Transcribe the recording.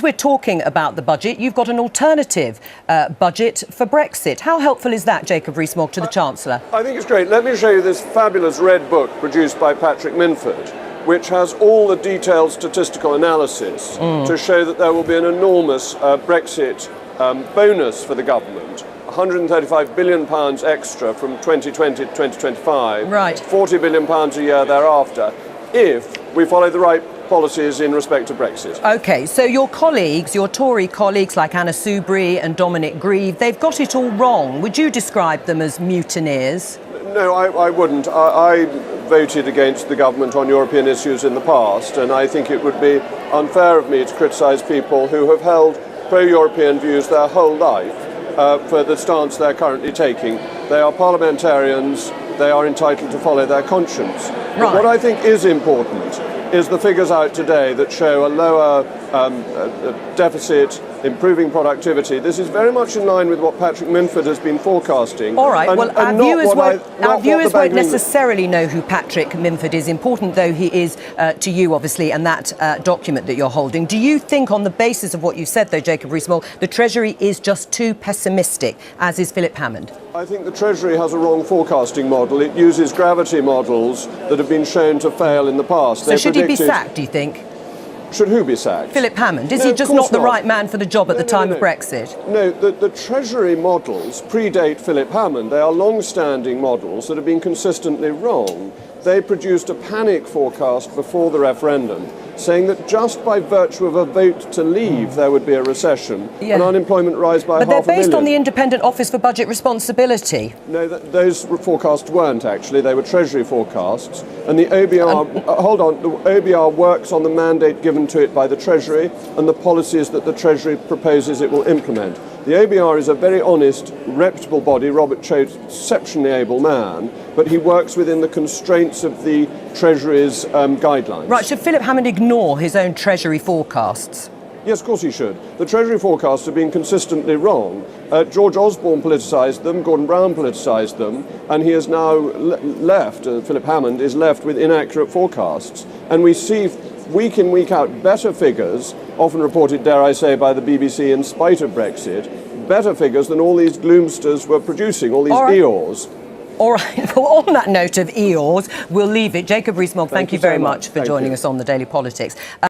As we're talking about the budget, you've got an alternative budget for Brexit. How helpful is that, Jacob Rees-Mogg, to the Chancellor? I think it's great. Let me show you this fabulous red book produced by Patrick Minford, which has all the detailed statistical analysis to show that there will be an enormous Brexit bonus for the government. £135 billion extra from 2020 to 2025, right. £40 billion a year thereafter, if we follow the right policies in respect to Brexit. OK, so your colleagues, your Tory colleagues like Anna Soubry and Dominic Grieve, they've got it all wrong. Would you describe them as mutineers? No, I wouldn't. I voted against the government on European issues in the past, and I think it would be unfair of me to criticise people who have held pro-European views their whole life for the stance they're currently taking. They are parliamentarians. They are entitled to follow their conscience. Right. But what I think is important is the figures out today that show a lower deficit, improving productivity. This is very much in line with what Patrick Minford has been forecasting. All right, well, our viewers won't necessarily know who Patrick Minford is, important though he is to you, obviously, and that document that you're holding. Do you think, on the basis of what you said, though, Jacob Rees-Mogg, the Treasury is just too pessimistic, as is Philip Hammond? I think the Treasury has a wrong forecasting model. It uses gravity models that have been shown to fail in the past. So should he be sacked, do you think? Should who be sacked? Philip Hammond. Is he just not the right man for the job at the time of Brexit? No, the Treasury models predate Philip Hammond. They are long-standing models that have been consistently wrong. They produced a panic forecast before the referendum, saying that just by virtue of a vote to leave, there would be a recession and unemployment rise by 500,000. But they're based on the Independent Office for Budget Responsibility. No, those forecasts weren't, actually. They were Treasury forecasts. And the OBR, the OBR works on the mandate given to it by the Treasury and the policies that the Treasury proposes it will implement. The OBR is a very honest, reputable body. Robert Choate's an exceptionally able man, but he works within the constraints of the Treasury's guidelines. Right, should Philip Hammond ignore his own Treasury forecasts? Yes, of course he should. The Treasury forecasts have been consistently wrong. George Osborne politicised them, Gordon Brown politicised them, and he is now left, Philip Hammond is left with inaccurate forecasts. And we see week in, week out, better figures, often reported, dare I say, by the BBC in spite of Brexit, better figures than all these gloomsters were producing, all these Eeyores. All right, well, on that note of Eeyores, we'll leave it. Jacob Rees-Mogg, thank you very much for joining us on The Daily Politics.